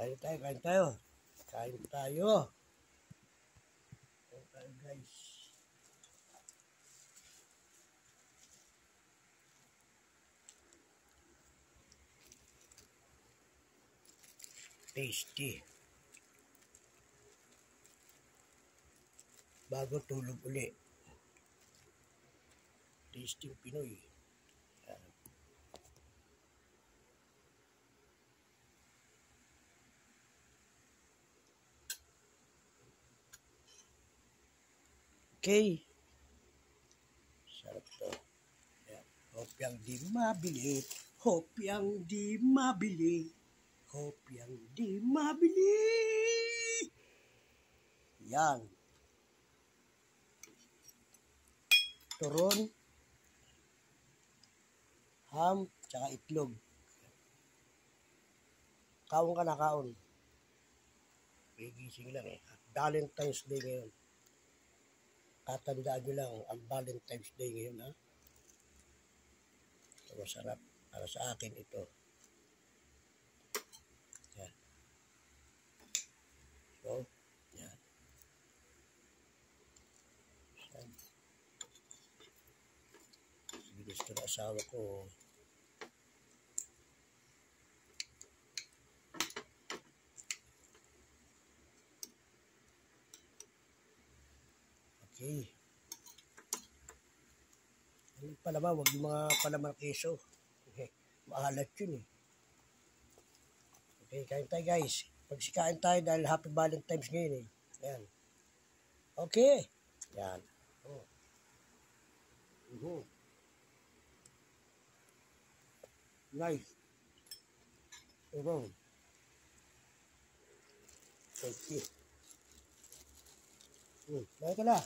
Kain tayo, kain tayo. Kain tayo. Kain tayo, guys. Tasty. Bago tulog uli. Tasty Pinoy. Yan. Okay. Sarap to. Yan. Hopyang di mabili. Hopyang di mabili. Hopyang di mabili. Yan. Turon. Ham. Tsaka itlog. Kaon ka na kaon. Gigising lang eh. Valentine's Day ngayon. Tatandaan nyo lang ang Valentine's Day ngayon, ha? Ito masarap. Para sa akin ito. Yan. So, yan. Yan. Gusto na asawa ko. Okay. Ano palaman? Huwag yung mga palaman keso. Okay. Maalat yun eh. Okay, kain tayo guys. Pagsikain tayo dahil Happy Valentine's ngayon eh. Yan. Okay. Yan. Oh. Nice. Thank you. Baik ka na.